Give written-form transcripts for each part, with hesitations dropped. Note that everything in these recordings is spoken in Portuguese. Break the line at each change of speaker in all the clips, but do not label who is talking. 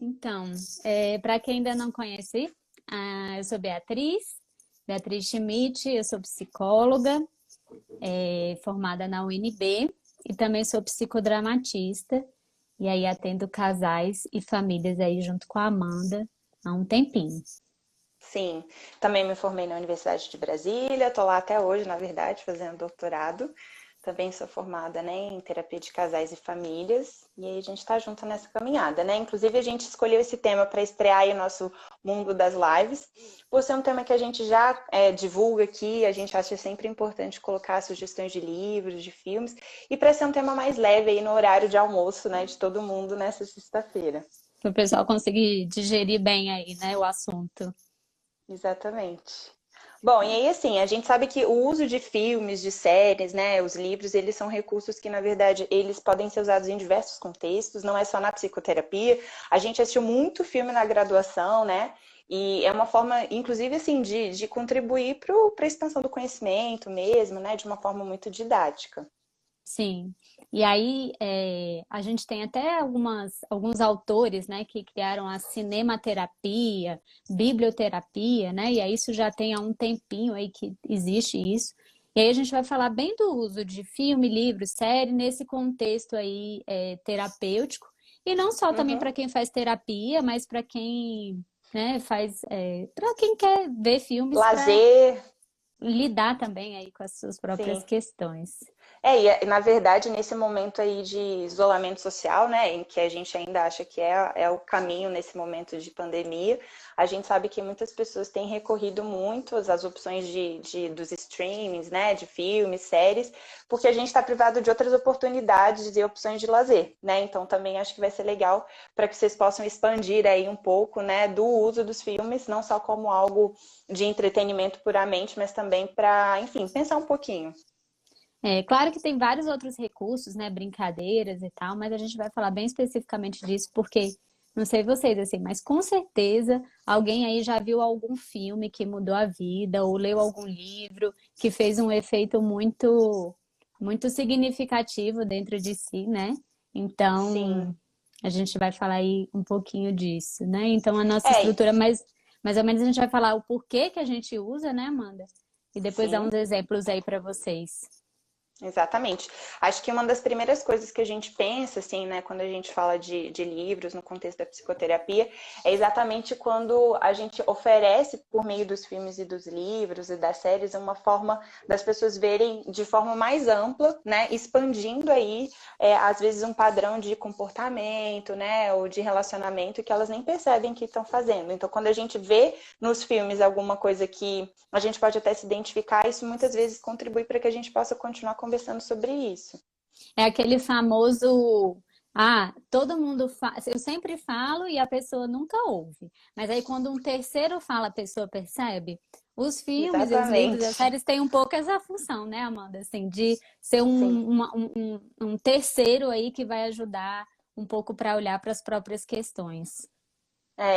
Então, para quem ainda não conhece, eu sou Beatriz Schmidt, eu sou psicóloga, formada na UNB e também sou psicodramatista. E aí atendo casais e famílias aí junto com a Amanda há um tempinho.
Sim, também me formei na Universidade de Brasília, estou lá até hoje, na verdade, fazendo doutorado. Também sou formada, né, em terapia de casais e famílias, e aí a gente está junto nessa caminhada, né? Inclusive a gente escolheu esse tema para estrear aí o nosso mundo das lives, por ser um tema que a gente já divulga aqui, a gente acha sempre importante colocar sugestões de livros, de filmes, e para ser um tema mais leve aí no horário de almoço, né, de todo mundo nessa sexta-feira.
Para o pessoal conseguir digerir bem aí, né, o assunto.
Exatamente. Bom, e aí assim, a gente sabe que o uso de filmes, de séries, né, os livros, eles são recursos que, na verdade, eles podem ser usados em diversos contextos, não é só na psicoterapia. A gente assistiu muito filme na graduação, né, e é uma forma, inclusive, assim, de contribuir para a expansão do conhecimento mesmo, né, de uma forma muito didática.
Sim. E aí a gente tem até alguns autores, né, que criaram a cinematerapia, biblioterapia, né? E aí isso já tem há um tempinho aí que existe isso. E aí a gente vai falar bem do uso de filme, livro, série nesse contexto aí terapêutico. E não só também
Uhum.
para quem faz terapia, mas para quem, né, faz, para quem quer ver filmes para
Lazer,
lidar também aí com as suas próprias
sim.
questões.
E na verdade, nesse momento aí de isolamento social, né, em que a gente ainda acha que é o caminho nesse momento de pandemia, a gente sabe que muitas pessoas têm recorrido muito às opções dos streamings, né, de filmes, séries, porque a gente está privado de outras oportunidades e opções de lazer, né, então também acho que vai ser legal para que vocês possam expandir aí um pouco, né, do uso dos filmes, não só como algo de entretenimento puramente, mas também para, enfim, pensar um pouquinho.
Claro que tem vários outros recursos, né, brincadeiras e tal, mas a gente vai falar bem especificamente disso porque, não sei vocês, assim, mas com certeza alguém aí já viu algum filme que mudou a vida ou leu algum livro que fez um efeito muito significativo dentro de si, né?
Sim.
Então, a gente vai falar aí um pouquinho disso, né? Então, a nossa
É,
estrutura, mais ou menos a gente vai falar o porquê que a gente usa, né, Amanda? E depois dar
sim.
uns exemplos aí para vocês.
Exatamente. Acho que uma das primeiras coisas que a gente pensa, assim, né, quando a gente fala de livros no contexto da psicoterapia, é exatamente quando a gente oferece, por meio dos filmes e dos livros e das séries, uma forma das pessoas verem de forma mais ampla, né, expandindo aí, às vezes, um padrão de comportamento, né, ou de relacionamento que elas nem percebem que estão fazendo. Então, quando a gente vê nos filmes alguma coisa que a gente pode até se identificar, isso muitas vezes contribui para que a gente possa continuar conversando sobre isso.
É aquele famoso, todo mundo fala, eu sempre falo e a pessoa nunca ouve. Mas aí quando um terceiro fala, a pessoa percebe. Os filmes e os livros, as
Exatamente.
séries têm um pouco essa função, né, Amanda? Assim, de ser
Sim.
um terceiro aí que vai ajudar um pouco para olhar para as próprias questões.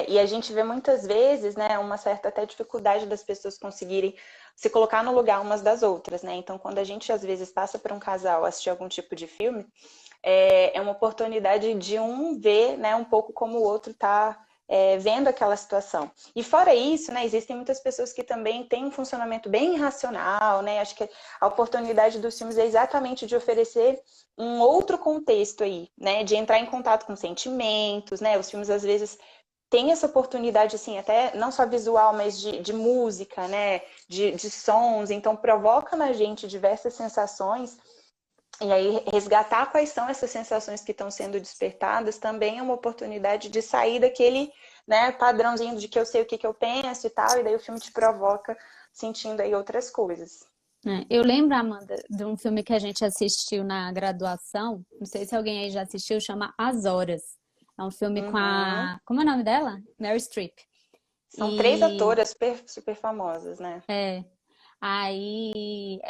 E a gente vê muitas vezes, né, uma certa até dificuldade das pessoas conseguirem se colocar no lugar umas das outras, né? Então, quando a gente às vezes passa por um casal assistir algum tipo de filme, é uma oportunidade de um ver, né, um pouco como o outro está vendo aquela situação. E fora isso, né, existem muitas pessoas que também têm um funcionamento bem irracional, né? Acho que a oportunidade dos filmes é exatamente de oferecer um outro contexto aí, né? De entrar em contato com sentimentos, né? Os filmes às vezes tem essa oportunidade, assim, até não só visual, mas de música, né? De sons, então provoca na gente diversas sensações. E aí, resgatar quais são essas sensações que estão sendo despertadas também é uma oportunidade de sair daquele, né, padrãozinho de que eu sei o que, que eu penso e tal, e daí o filme te provoca sentindo aí outras coisas.
Eu lembro, Amanda, de um filme que a gente assistiu na graduação. Não sei se alguém aí já assistiu, chama As Horas. É um filme com
Uhum.
a. Como é o nome dela? Meryl Streep.
São três
E
atoras super, super famosas, né?
aí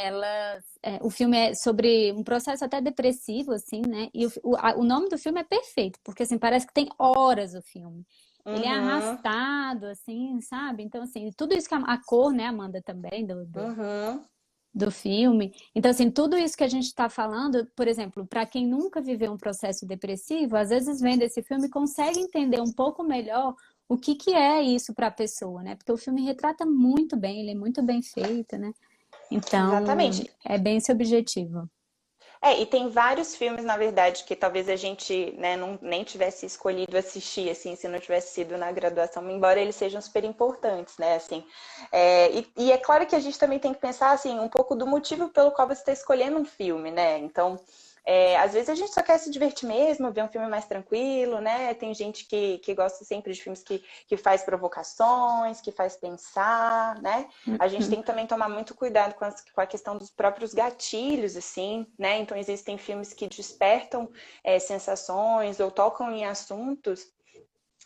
o filme é sobre um processo até depressivo, assim, né? E o nome do filme é perfeito, porque assim, parece que tem horas o filme. Ele é
Uhum.
arrastado, assim, sabe? Então, assim, tudo isso que a cor, né, Amanda, também,
Uhum.
do filme. Então, assim, tudo isso que a gente está falando, por exemplo, para quem nunca viveu um processo depressivo, às vezes vendo esse filme consegue entender um pouco melhor o que que é isso para a pessoa, né? Porque o filme retrata muito bem, ele é muito bem feito, né? Então,
Exatamente.
é bem esse objetivo.
E tem vários filmes, na verdade, que talvez a gente, né, não, nem tivesse escolhido assistir, assim, se não tivesse sido na graduação, embora eles sejam super importantes, né, assim. E é claro que a gente também tem que pensar, assim, um pouco do motivo pelo qual você está escolhendo um filme, né? Então, às vezes a gente só quer se divertir mesmo, ver um filme mais tranquilo, né? Tem gente que gosta sempre de filmes que faz provocações, que faz pensar, né? A gente
Uhum.
tem que também tomar muito cuidado com a questão dos próprios gatilhos, assim, né? Então, existem filmes que despertam sensações ou tocam em assuntos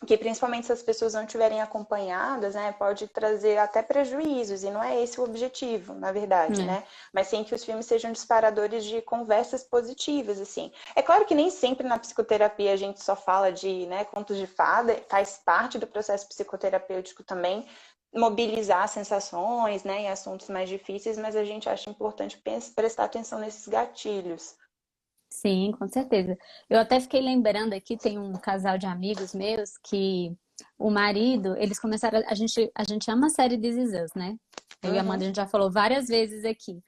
que, principalmente se as pessoas não estiverem acompanhadas, né, pode trazer até prejuízos, e não é esse o objetivo, na verdade,
É.
né? Mas sim que os filmes sejam disparadores de conversas positivas, assim. É claro que nem sempre na psicoterapia a gente só fala de, né, contos de fada, faz parte do processo psicoterapêutico também mobilizar sensações, né, em assuntos mais difíceis, mas a gente acha importante prestar atenção nesses gatilhos.
Sim, com certeza. Eu até fiquei lembrando aqui, tem um casal de amigos meus que o marido, eles começaram, a gente ama a série This Is Us, né? Eu e a Amanda,
Uhum,
a gente já falou várias vezes aqui.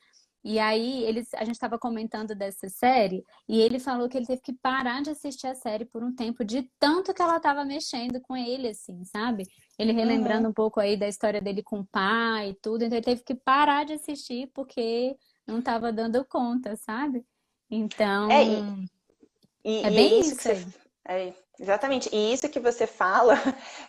E aí, a gente estava comentando dessa série, e ele falou que ele teve que parar de assistir a série por um tempo, de tanto que ela estava mexendo com ele, assim, sabe? Ele relembrando
uhum.
um pouco aí da história dele com o pai e tudo, então ele teve que parar de assistir porque não estava dando conta, sabe?
É, e,
Então, é
e é
bem
isso que
isso
você.
aí.
Exatamente. E isso que você fala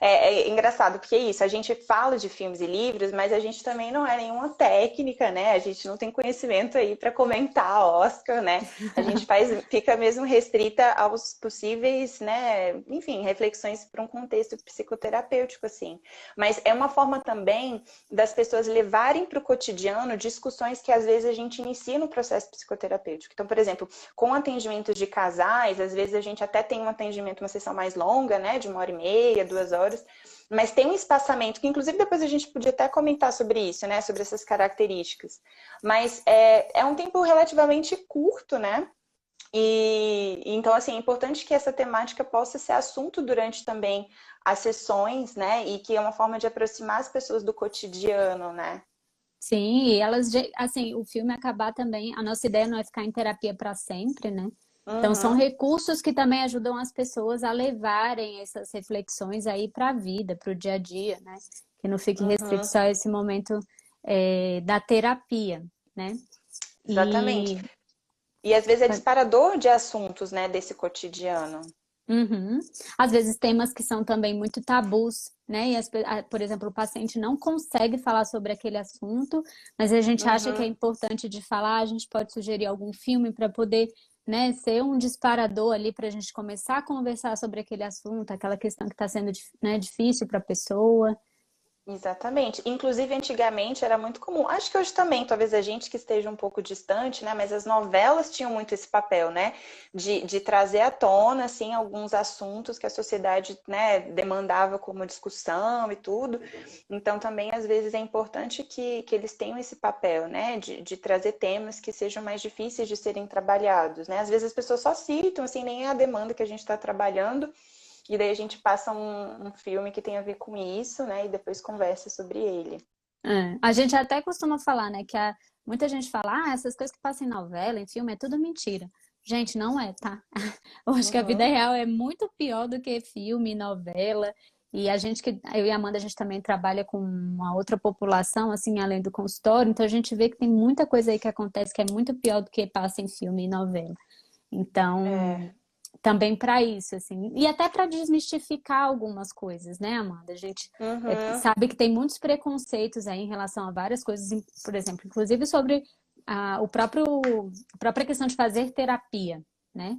é engraçado, porque é isso, a gente fala de filmes e livros, mas a gente também não é nenhuma técnica, né? A gente não tem conhecimento aí para comentar Oscar, né? A gente fica mesmo restrita aos possíveis, né? Enfim, reflexões para um contexto psicoterapêutico, assim. Mas é uma forma também das pessoas levarem para o cotidiano discussões que às vezes a gente inicia no processo psicoterapêutico. Então, por exemplo, com atendimentos de casais, às vezes a gente até tem um atendimento, uma sessão mais longa, né, de 1h30, 2 horas, mas tem um espaçamento, que inclusive depois a gente podia até comentar sobre isso, né, sobre essas características. Mas é um tempo relativamente curto, né, e então, assim, é importante que essa temática possa ser assunto durante também as sessões, né, e que é uma forma de aproximar as pessoas do cotidiano, né.
Sim, e elas, assim, o filme acabar também, a nossa ideia não é ficar em terapia para sempre, né? Então, são
Uhum,
recursos que também ajudam as pessoas a levarem essas reflexões aí para a vida, para o dia a dia, né? Que não fique restrito
uhum,
só a esse momento da terapia, né?
exatamente.
E
E às vezes é disparador de assuntos, né, desse cotidiano.
Uhum. Às vezes temas que são também muito tabus, né? Por exemplo, o paciente não consegue falar sobre aquele assunto, mas a gente acha que é
Uhum.
importante de falar, a gente pode sugerir algum filme para poder, né, ser um disparador ali para a gente começar a conversar sobre aquele assunto, aquela questão que está sendo, né, difícil para a pessoa.
Exatamente. Inclusive, antigamente era muito comum. Acho que hoje também, talvez a gente que esteja um pouco distante, né? Mas as novelas tinham muito esse papel, né? De trazer à tona, assim, alguns assuntos que a sociedade, né, demandava como discussão e tudo. Então, também, às vezes, é importante que eles tenham esse papel, né? De trazer temas que sejam mais difíceis de serem trabalhados, né? Às vezes as pessoas só citam, assim, nem é a demanda que a gente está trabalhando. E daí a gente passa um filme que tem a ver com isso, né? E depois conversa sobre ele.
É. A gente até costuma falar, né, que muita gente fala, essas coisas que passam em novela, em filme, é tudo mentira. Gente, não é, tá? Eu acho que a vida
Uhum,
real é muito pior do que filme, novela. E a gente eu e a Amanda, a gente também trabalha com uma outra população, assim, além do consultório, então a gente vê que tem muita coisa aí que acontece que é muito pior do que passa em filme e novela. Então,
é,
também para isso, assim, e até para desmistificar algumas coisas, né, Amanda? A gente
uhum,
sabe que tem muitos preconceitos aí em relação a várias coisas, por exemplo, inclusive sobre a própria questão de fazer terapia, né?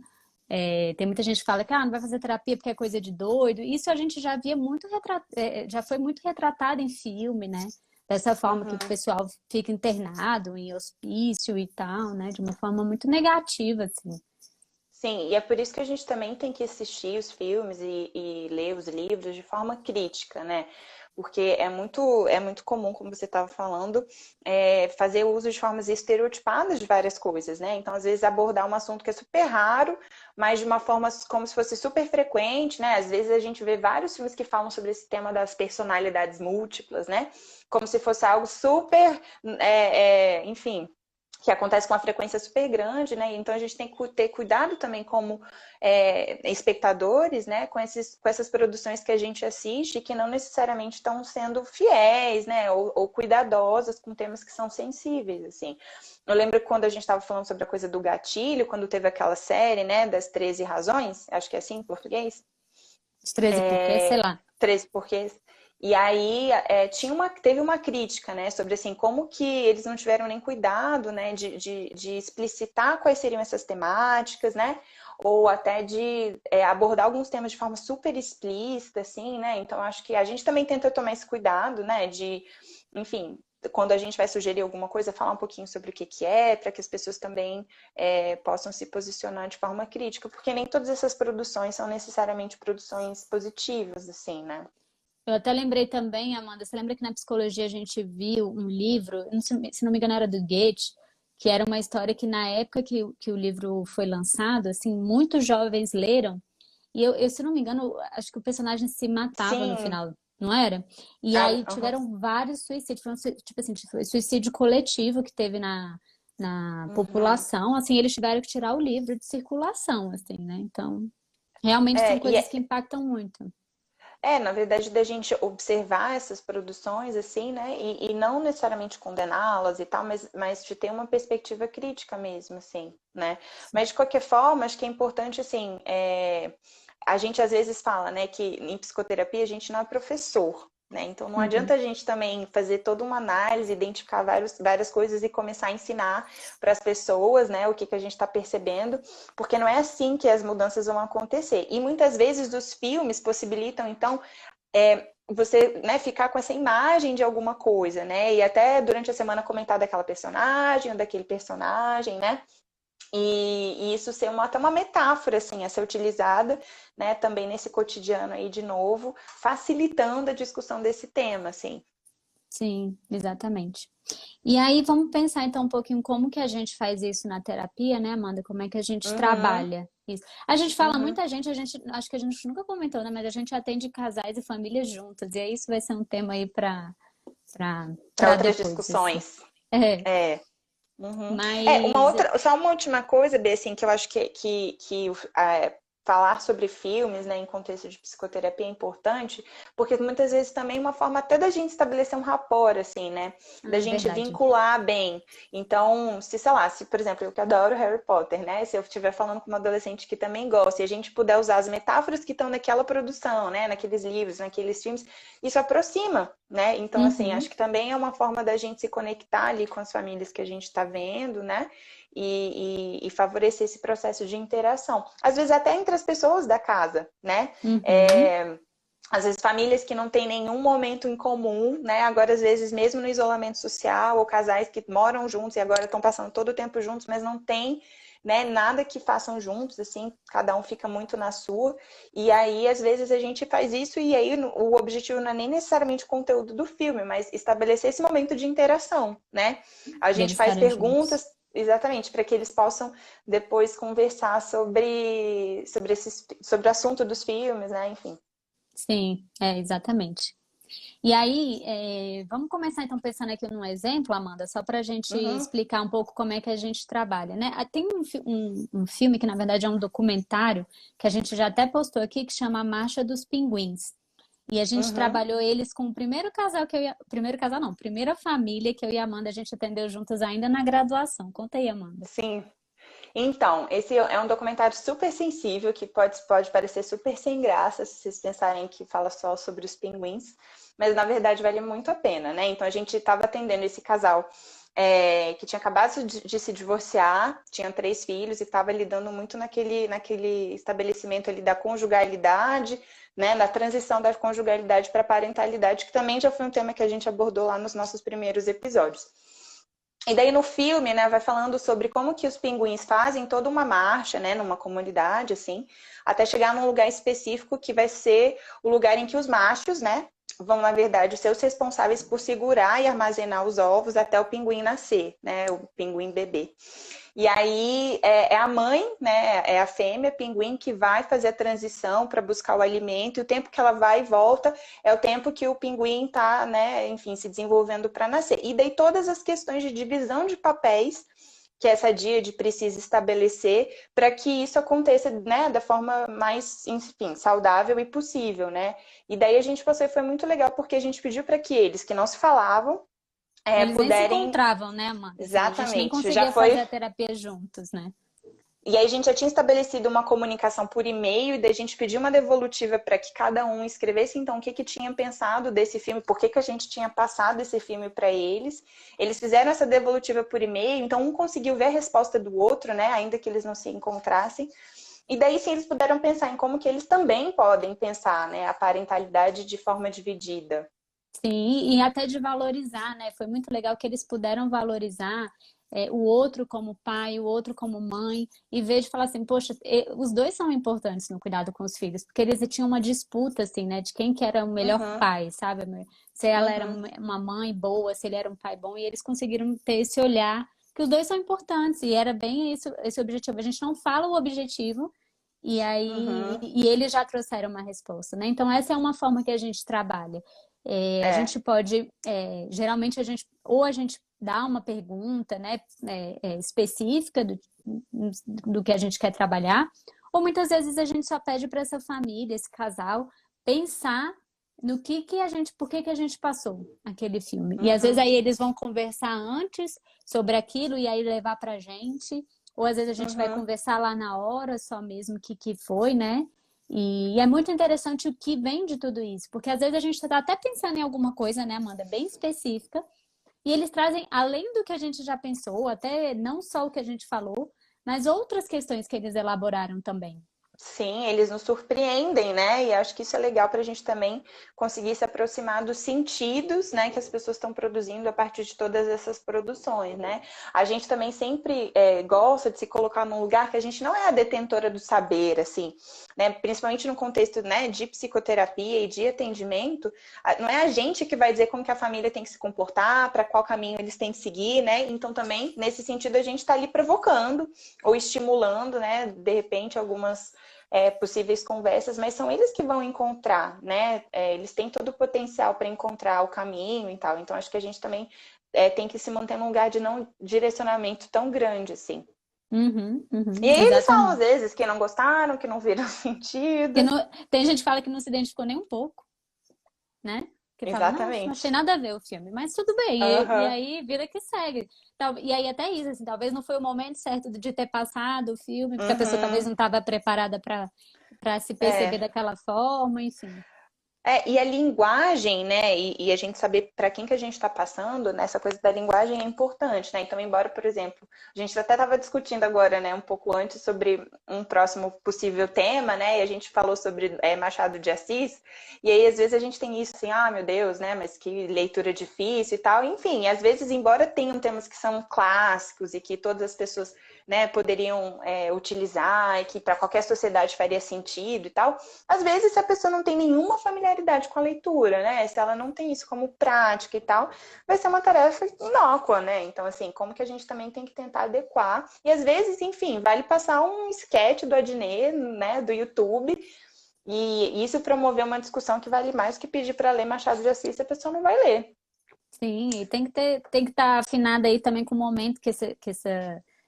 Tem muita gente que fala que não vai fazer terapia porque é coisa de doido. Isso a gente já via muito já foi muito retratado em filme, né? Dessa forma que o
uhum.
pessoal fica internado em hospício e tal, né? De uma forma muito negativa, assim.
Sim, e é por isso que a gente também tem que assistir os filmes e ler os livros de forma crítica, né? Porque é muito comum, como você estava falando, fazer uso de formas estereotipadas de várias coisas, né? Então, às vezes, abordar um assunto que é super raro, mas de uma forma como se fosse super frequente, né? Às vezes a gente vê vários filmes que falam sobre esse tema das personalidades múltiplas, né? Como se fosse algo super, enfim, que acontece com uma frequência super grande, né? Então a gente tem que ter cuidado também como espectadores, né? Com essas produções que a gente assiste, que não necessariamente estão sendo fiéis, né? Ou cuidadosas com temas que são sensíveis, assim. Eu lembro quando a gente estava falando sobre a coisa do gatilho, quando teve aquela série, né? Das 13 razões, acho que é assim em português.
Os 13 porquês, sei lá.
13 porquês. E aí teve uma crítica, né, sobre assim, como que eles não tiveram nem cuidado, né, de explicitar quais seriam essas temáticas, né, ou até de abordar alguns temas de forma super explícita, assim, né, então acho que a gente também tenta tomar esse cuidado, né, enfim, quando a gente vai sugerir alguma coisa, falar um pouquinho sobre o que que é, para que as pessoas também possam se posicionar de forma crítica, porque nem todas essas produções são necessariamente produções positivas, assim, né.
Eu até lembrei também, Amanda, você lembra que na psicologia a gente viu um livro, não sei- se não me engano era do Goethe, que era uma história que na época que o livro foi lançado, assim, muitos jovens leram, e se não me engano, acho que o personagem se matava no
Sim,
final, não era? E aí tiveram vários suicídios, foi tipo assim, foi suicídio coletivo que teve na
uhum.
população, assim, eles tiveram que tirar o livro de circulação, assim, né? Então, realmente são
É, e
coisas que impactam muito.
na verdade, da gente observar essas produções, assim, né, e não necessariamente condená-las e tal, mas de ter uma perspectiva crítica mesmo, assim, né. Mas, de qualquer forma, acho que é importante, assim, a gente às vezes fala, né, que em psicoterapia a gente não é professor, né, então não adianta
Uhum.
a gente também fazer toda uma análise, identificar várias coisas e começar a ensinar para as pessoas, né, o que que a gente está percebendo, porque não é assim que as mudanças vão acontecer. E muitas vezes os filmes possibilitam, então, você, né, ficar com essa imagem de alguma coisa, né, e até durante a semana comentar daquela personagem ou daquele personagem, né, e isso ser até uma metáfora, assim, a ser utilizada, né, também nesse cotidiano aí de novo, facilitando a discussão desse tema, assim.
Sim, exatamente. E aí vamos pensar então um pouquinho como que a gente faz isso na terapia, né, Amanda? Como é que a gente
Uhum,
trabalha isso? A gente fala,
uhum.
muita gente, acho que a gente nunca comentou, né? Mas a gente atende casais e famílias juntas. E aí isso vai ser um tema aí para
Para
para
outras
depois, assim.
discussões.
É,
É. Uhum.
mas
Só uma última coisa, Bê, assim, que eu acho que falar sobre filmes, né, em contexto de psicoterapia é importante, porque muitas vezes também é uma forma até da gente estabelecer um rapport, assim, né, da
é
gente
verdade.
vincular bem. Então, sei lá, se, por exemplo, eu que adoro Harry Potter, né, se eu estiver falando com uma adolescente que também gosta, e a gente puder usar as metáforas que estão naquela produção, né, naqueles livros, naqueles filmes, isso aproxima, né? Então, assim, acho
Uhum,
que também é uma forma da gente se conectar ali com as famílias que a gente está vendo, né? E favorecer esse processo de interação. Às vezes até entre as pessoas da casa, né?
uhum.
Às vezes famílias que não têm nenhum momento em comum, né? Agora, às vezes, mesmo no isolamento social, ou casais que moram juntos e agora estão passando todo o tempo juntos, mas não tem, né, nada que façam juntos, assim, cada um fica muito na sua. E aí, às vezes, a gente faz isso, e aí o objetivo não é nem necessariamente o conteúdo do filme, mas estabelecer esse momento de interação, né? A gente
Deles
faz
estarem juntos.
perguntas. Exatamente, para que eles possam depois conversar sobre o assunto dos filmes, né? Enfim.
Sim, exatamente. E aí, vamos começar então pensando aqui num exemplo, Amanda, só para a gente
Uhum.
explicar um pouco como é que a gente trabalha, né? Tem um filme que na verdade é um documentário que a gente já até postou aqui que chama A Marcha dos Pinguins. E a gente
Uhum,
trabalhou eles com o primeiro casal que eu ia. Primeiro casal não, primeira família que eu e a Amanda a gente atendeu juntas ainda na graduação. Conta aí, Amanda.
sim. Então, esse é um documentário super sensível, que pode parecer super sem graça, se vocês pensarem que fala só sobre os pinguins, mas na verdade vale muito a pena, né? Então a gente estava atendendo esse casal que tinha acabado de se divorciar, tinha 3 filhos e estava lidando muito naquele estabelecimento ali da conjugalidade, né? Na transição da conjugalidade para a parentalidade, que também já foi um tema que a gente abordou lá nos nossos primeiros episódios. E daí no filme, né, vai falando sobre como que os pinguins fazem toda uma marcha, né, numa comunidade, assim, até chegar num lugar específico que vai ser o lugar em que os machos, né, vão, na verdade, ser os responsáveis por segurar e armazenar os ovos até o pinguim nascer, né, o pinguim bebê. E aí é a mãe, né, é a fêmea pinguim que vai fazer a transição para buscar o alimento, e o tempo que ela vai e volta é o tempo que o pinguim está, né, enfim, se desenvolvendo para nascer. E daí todas as questões de divisão de papéis que essa díade precisa estabelecer para que isso aconteça, né, da forma mais, enfim, saudável e possível, né? E daí a gente passou e foi muito legal porque a gente pediu para que eles que não se falavam
Eles nem se
puderem.
encontravam, né, Amanda? Assim, a gente nem
Exatamente, já
conseguia fazer
foi.
a terapia juntos, né?
E aí a gente já tinha estabelecido uma comunicação por e-mail, e daí a gente pediu uma devolutiva para que cada um escrevesse então o que que tinha pensado desse filme, por que que a gente tinha passado esse filme para eles. Eles fizeram essa devolutiva por e-mail, então um conseguiu ver a resposta do outro, né, ainda que eles não se encontrassem. E daí sim eles puderam pensar em como que eles também podem pensar, né, a parentalidade de forma dividida.
Sim, e até de valorizar, né? Foi muito legal que eles puderam valorizar o outro como pai, o outro como mãe, em vez de falar assim, poxa, os dois são importantes no cuidado com os filhos, porque eles tinham uma disputa, assim, né, de quem que era o melhor
Uhum,
pai, sabe? Se ela era
uhum,
uma mãe boa, se ele era um pai bom, e eles conseguiram ter esse olhar que os dois são importantes, e era bem isso, esse objetivo. A gente não fala o objetivo, e aí,
uhum.
e eles já trouxeram uma resposta, né? Então, essa é uma forma que a gente trabalha. A
É.
gente pode, geralmente ou a gente dá uma pergunta, né, específica do que a gente quer trabalhar, ou muitas vezes a gente só pede para essa família, esse casal, pensar no que a gente, por que a gente passou aquele filme. E às vezes
Uhum,
aí eles vão conversar antes sobre aquilo e aí levar para a gente, ou às vezes a gente vai
uhum.
conversar lá na hora só mesmo que foi, né? E é muito interessante o que vem de tudo isso, porque às vezes a gente está até pensando em alguma coisa, né, Amanda, bem específica, e eles trazem, além do que a gente já pensou, até não só o que a gente falou, mas outras questões que eles elaboraram também.
Sim, eles nos surpreendem, né? E acho que isso é legal para a gente também conseguir se aproximar dos sentidos, né, que as pessoas estão produzindo a partir de todas essas produções, né? A gente também sempre gosta de se colocar num lugar que a gente não é a detentora do saber, assim, né? Principalmente no contexto, né, de psicoterapia e de atendimento, não é a gente que vai dizer como que a família tem que se comportar, para qual caminho eles têm que seguir, né? Então também nesse sentido a gente está ali provocando ou estimulando, né, de repente algumas possíveis conversas, mas são eles que vão encontrar, né? Eles têm todo o potencial para encontrar o caminho e tal. Então, acho que a gente também tem que se manter num lugar de não direcionamento tão grande, assim.
Uhum,
E
uhum,
aí eles falam, às
exatamente.
vezes, que não gostaram, que não viram
Que
sentido.
não, tem gente que fala que não se identificou nem um pouco, né? Que fala, não, não achei
Exatamente.
nada a ver o filme, mas tudo bem. E
Aham.
aí, vida que segue. E aí, até isso, assim, talvez não foi o momento certo de ter passado o filme, porque a pessoa talvez
Uhum.
não estava preparada para se perceber
É.
daquela forma, enfim.
E a linguagem, né? E a gente saber para quem que a gente está passando, né? Essa coisa da linguagem é importante, né? Então, embora, por exemplo, a gente até estava discutindo agora, né, um pouco antes sobre um próximo possível tema, né? E a gente falou sobre Machado de Assis, e aí às vezes a gente tem isso assim, ah, meu Deus, né? Mas que leitura difícil e tal. Enfim, às vezes, embora tenham temas que são clássicos e que todas as pessoas, né, poderiam utilizar e que para qualquer sociedade faria sentido e tal. Às vezes, se a pessoa não tem nenhuma familiaridade com a leitura, né? Se ela não tem isso como prática e tal, vai ser uma tarefa inócua, né? Então, assim, como que a gente também tem que tentar adequar. E às vezes, enfim, vale passar um sketch do Adnet, né, do YouTube, e isso promover uma discussão que vale mais que pedir para ler Machado de Assis, se a pessoa não vai ler.
Sim, e tem que estar afinada aí também com o momento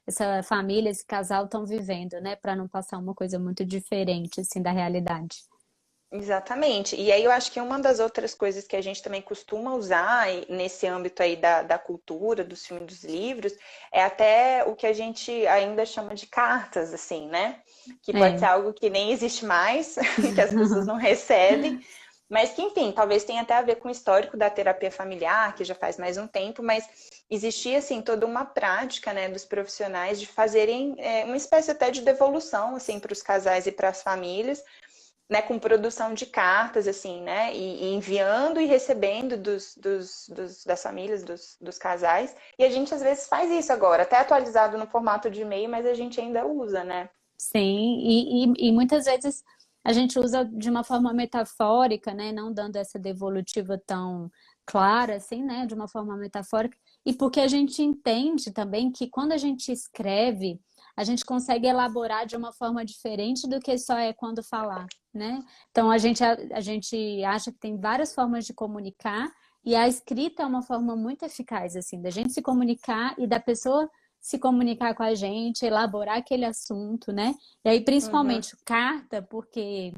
essa família, esse casal estão vivendo, né? Para não passar uma coisa muito diferente, assim, da realidade.
Exatamente. E aí eu acho que uma das outras coisas que a gente também costuma usar nesse âmbito aí da cultura, dos filmes, dos livros, é até o que a gente ainda chama de cartas, assim, né? Que pode ser
É.
algo que nem existe mais, que as pessoas não recebem, mas que, enfim, talvez tenha até a ver com o histórico da terapia familiar, que já faz mais um tempo, mas existia, assim, toda uma prática, né, dos profissionais de fazerem uma espécie até de devolução, assim, para os casais e para as famílias, né, com produção de cartas, assim, né, e enviando e recebendo das famílias, dos casais. E a gente às vezes faz isso agora, até atualizado no formato de e-mail, mas a gente ainda usa, né?
Sim, e muitas vezes a gente usa de uma forma metafórica, né? Não dando essa devolutiva tão clara, assim, né? De uma forma metafórica. E porque a gente entende também que quando a gente escreve, a gente consegue elaborar de uma forma diferente do que só é quando falar, né? Então a gente acha que tem várias formas de comunicar e a escrita é uma forma muito eficaz, assim, da gente se comunicar e da pessoa se comunicar com a gente, elaborar aquele assunto, né? E aí,
Uhum.
principalmente, carta, porque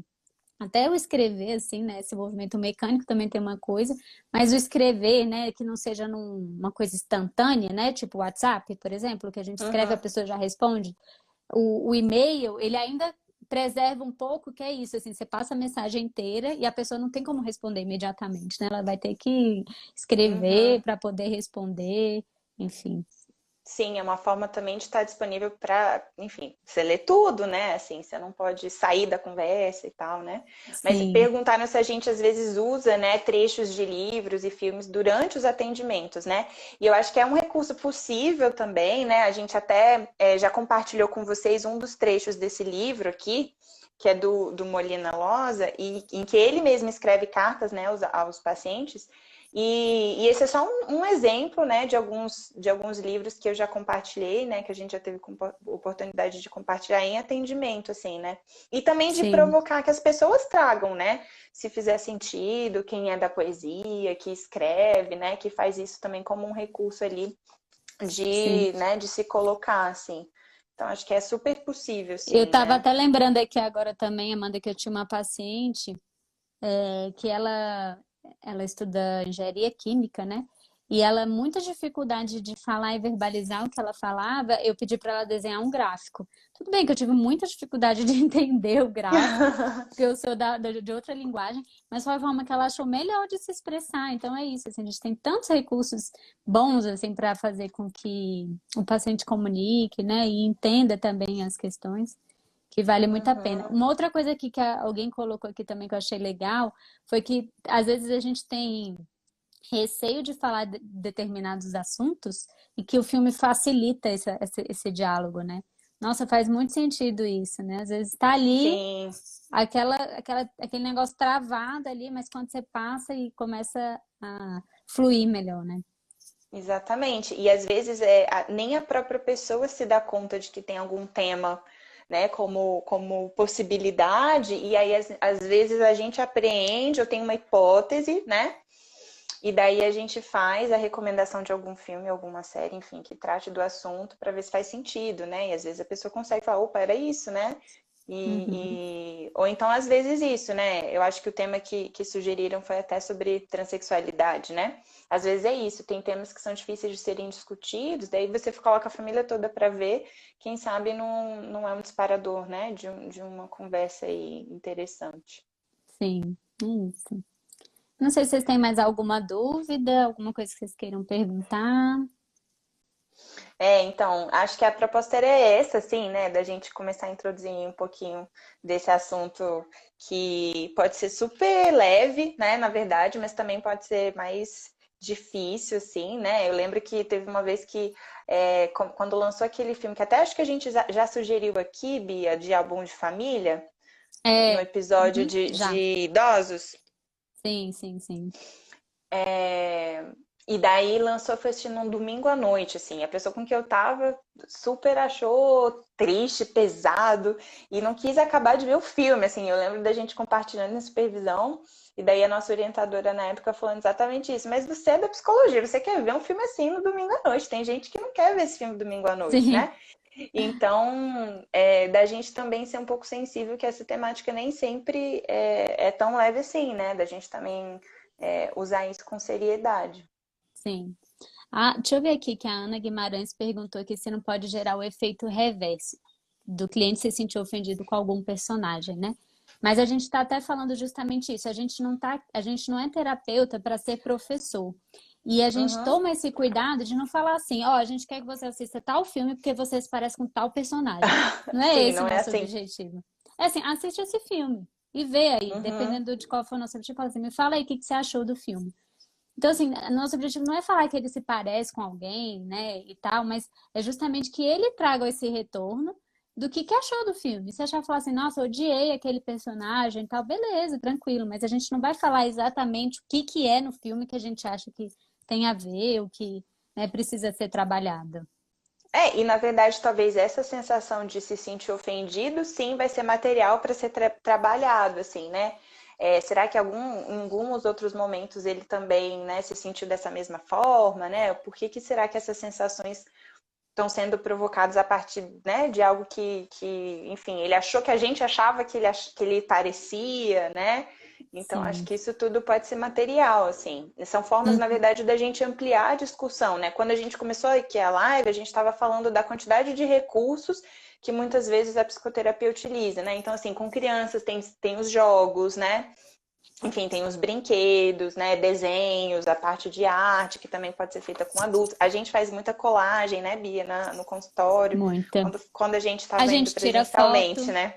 até o escrever, assim, né? Esse movimento mecânico também tem uma coisa, mas o escrever, né? Que não seja uma coisa instantânea, né? Tipo WhatsApp, por exemplo, que a gente escreve, a
Uhum.
pessoa já responde. O e-mail, ele ainda preserva um pouco, que é isso, assim, você passa a mensagem inteira e a pessoa não tem como responder imediatamente, né? Ela vai ter que escrever
Uhum.
para poder responder, enfim.
Sim, é uma forma também de estar disponível para, enfim, você lê tudo, né? Assim, você não pode sair da conversa e tal, né? Mas
Sim.
perguntaram se a gente às vezes usa, né, trechos de livros e filmes durante os atendimentos, né? E eu acho que é um recurso possível também, né? A gente até já compartilhou com vocês um dos trechos desse livro aqui, que é do Molina Loza, e em que ele mesmo escreve cartas, né, aos pacientes. E esse é só um exemplo, né, de alguns livros que eu já compartilhei, né, que a gente já teve oportunidade de compartilhar em atendimento, assim, né? E também de
Sim,
provocar que as pessoas tragam, né? Se fizer sentido, quem é da poesia, que escreve, né, que faz isso também como um recurso ali
sim.
né, de se colocar, assim. Então, acho que é super possível,
Eu
sim,
estava
né?
até lembrando aqui agora também, Amanda, que eu tinha uma paciente que ela estuda engenharia química, né? E ela, muita dificuldade de falar e verbalizar o que ela falava, eu pedi para ela desenhar um gráfico. Tudo bem que eu tive muita dificuldade de entender o gráfico, porque eu sou de outra linguagem, mas foi a forma que ela achou melhor de se expressar. Então é isso, assim, a gente tem tantos recursos bons assim para fazer com que o paciente comunique, né, e entenda também as questões que vale muito a pena.
Uhum.
Uma outra coisa aqui que alguém colocou aqui também que eu achei legal foi que às vezes a gente tem receio de falar de determinados assuntos e que o filme facilita esse diálogo, né? Nossa, faz muito sentido isso, né? Às vezes está ali
Sim.
aquele negócio travado ali, mas quando você passa e começa a fluir melhor, né?
Exatamente. E às vezes nem a própria pessoa se dá conta de que tem algum tema, né, como possibilidade, e aí às vezes a gente apreende ou tem uma hipótese, né? E daí a gente faz a recomendação de algum filme, alguma série, enfim, que trate do assunto para ver se faz sentido, né? E às vezes a pessoa consegue falar, opa, era isso, né?
Uhum.
Ou então, às vezes, isso, né? Eu acho que o tema que sugeriram foi até sobre transexualidade, né? Às vezes é isso, tem temas que são difíceis de serem discutidos, daí você coloca a família toda para ver, quem sabe não é um disparador, né? De uma conversa aí interessante.
Sim, é isso. Não sei se vocês têm mais alguma dúvida, alguma coisa que vocês queiram perguntar.
Então, acho que a proposta era essa, assim, né, da gente começar a introduzir um pouquinho desse assunto que pode ser super leve, né, na verdade, mas também pode ser mais difícil, assim, né? Eu lembro que teve uma vez que, quando lançou aquele filme, que até acho que a gente já sugeriu aqui, Bia, de Álbum de Família, no
É,
episódio
uhum,
de
já.
idosos,
Sim, sim, sim.
É, e daí lançou, foi assistindo um domingo à noite, assim. A pessoa com que eu tava super achou triste, pesado, e não quis acabar de ver o filme, assim. Eu lembro da gente compartilhando na supervisão, e daí a nossa orientadora na época falando exatamente isso. Mas você é da psicologia, você quer ver um filme assim no domingo à noite. Tem gente que não quer ver esse filme domingo à noite,
Sim,
né? Então, da gente também ser um pouco sensível que essa temática nem sempre é tão leve assim, né? Da gente também usar isso com seriedade.
sim. Ah, deixa eu ver aqui que a Ana Guimarães perguntou aqui se não pode gerar o efeito reverso do cliente se sentir ofendido com algum personagem, né? Mas a gente está até falando justamente isso. A gente não é terapeuta para ser professor. E a gente
Uhum.
toma esse cuidado de não falar assim, ó, a gente quer que você assista tal filme porque você se parece com tal personagem. Não é
Sim,
esse o
não é
nosso
assim.
objetivo. É assim, assiste esse filme. e vê aí,
Uhum.
dependendo de qual for o nosso objetivo, fala assim, me fala aí o que que você achou do filme. Então, assim, nosso objetivo não é falar que ele se parece com alguém, né, e tal, mas é justamente que ele traga esse retorno do que achou do filme. Se achar falar assim, nossa, odiei aquele personagem e tal, beleza, tranquilo, mas a gente não vai falar exatamente o que que é no filme que a gente acha que tem a ver, o que, né, precisa ser trabalhado.
É, e na verdade, talvez essa sensação de se sentir ofendido, sim, vai ser material para ser trabalhado, assim, né? Será que em alguns outros momentos ele também, né, se sentiu dessa mesma forma, né? Por que será que essas sensações estão sendo provocadas a partir, né, de algo enfim, ele achou que a gente achava que ele parecia, né? Então, acho
Sim.
que isso tudo pode ser material, assim. São formas, na
Uhum.
verdade, da gente ampliar a discussão, né? Quando a gente começou aqui a live, a gente estava falando da quantidade de recursos que muitas vezes a psicoterapia utiliza, né? Então, assim, com crianças tem os jogos, né? Enfim, tem os brinquedos, né? Desenhos, a parte de arte, que também pode ser feita com adultos. A gente faz muita colagem, né, Bia, no consultório,
Muita.
quando a gente
A
estava indo
gente tira
presencialmente,
foto,
né?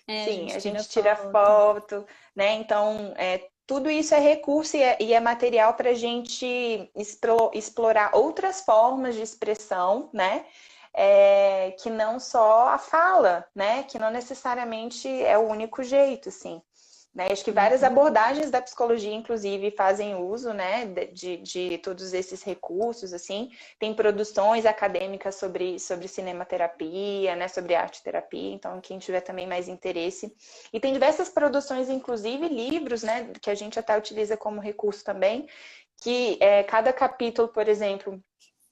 a
Sim,
gente
a
tira
gente tira
foto.
foto, né? Então, tudo isso é recurso e é material para a gente explorar outras formas de expressão, né? Que não só a fala, né? Que não necessariamente é o único jeito, assim. Né? Acho que várias
Uhum.
abordagens da psicologia, inclusive, fazem uso, né, de todos esses recursos, assim. Tem produções acadêmicas sobre cinematerapia, né, sobre arte terapia, então quem tiver também mais interesse. E tem diversas produções, inclusive livros, né, que a gente até utiliza como recurso também, que cada capítulo, por exemplo,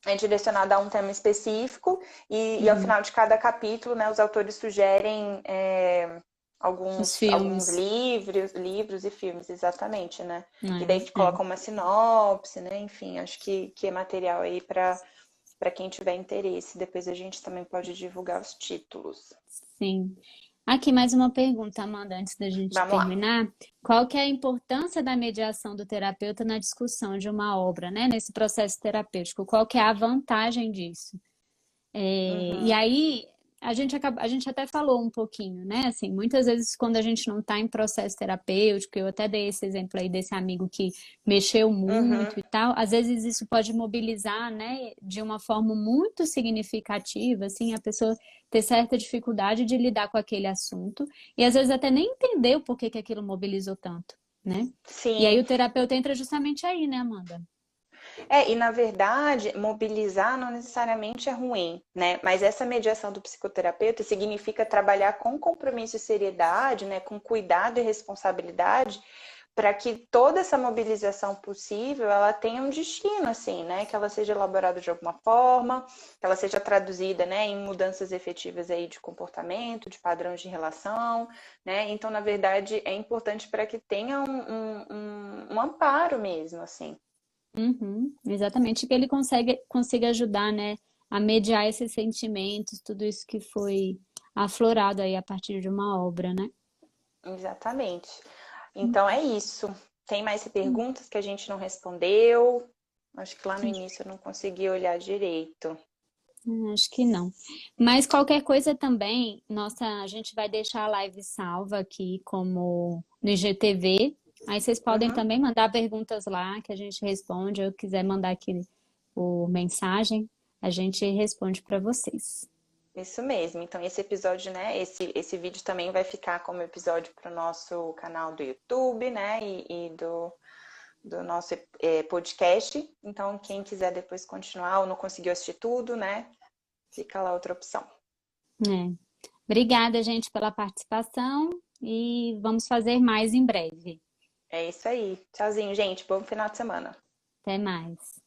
é direcionado a um tema específico e ao
Uhum.
final de cada capítulo, né, os autores sugerem
Os
alguns
filmes,
livros e filmes, exatamente, né? E daí
né? É.
colocam uma sinopse, né? Enfim, acho que é material aí para quem tiver interesse. Depois a gente também pode divulgar os títulos.
Sim. Aqui mais uma pergunta, Amanda, antes da gente
Vamos lá.
terminar. Qual que é a importância da mediação do terapeuta na discussão de uma obra, né? Nesse processo terapêutico? Qual que é a vantagem disso? E
Uhum,
aí a gente até falou um pouquinho, né? Assim, muitas vezes quando a gente não está em processo terapêutico, eu até dei esse exemplo aí desse amigo que mexeu
uhum.
muito e tal, às vezes isso pode mobilizar, né, de uma forma muito significativa, assim, a pessoa ter certa dificuldade de lidar com aquele assunto e às vezes até nem entender o porquê que aquilo mobilizou tanto, né? E aí
Sim,
o terapeuta entra justamente aí, né, Amanda?
e na verdade, mobilizar não necessariamente é ruim, né? Mas essa mediação do psicoterapeuta significa trabalhar com compromisso e seriedade, né? Com cuidado e responsabilidade, para que toda essa mobilização possível ela tenha um destino, assim, né? Que ela seja elaborada de alguma forma, que ela seja traduzida, né? Em mudanças efetivas aí de comportamento, de padrões de relação, né? Então, na verdade, é importante para que tenha um amparo mesmo, assim.
Uhum, exatamente, que ele consiga ajudar, né, a mediar esses sentimentos, tudo isso que foi aflorado aí a partir de uma obra, né?
Exatamente. Então é isso. Tem mais perguntas que a gente não respondeu? Acho que lá no início eu não consegui olhar direito.
Acho que não. Mas qualquer coisa também, nossa, a gente vai deixar a live salva aqui como no IGTV. Aí vocês podem
Uhum,
também mandar perguntas lá que a gente responde, ou quiser mandar aqui por mensagem, a gente responde para vocês.
isso mesmo. Então esse episódio, né? Esse vídeo também vai ficar como episódio para o nosso canal do YouTube, né? E do nosso podcast. Então quem quiser depois continuar ou não conseguiu assistir tudo, né? Fica lá outra opção.
É. Obrigada, gente, pela participação e vamos fazer mais em breve.
É isso aí. Tchauzinho, gente. Bom final de semana.
Até mais.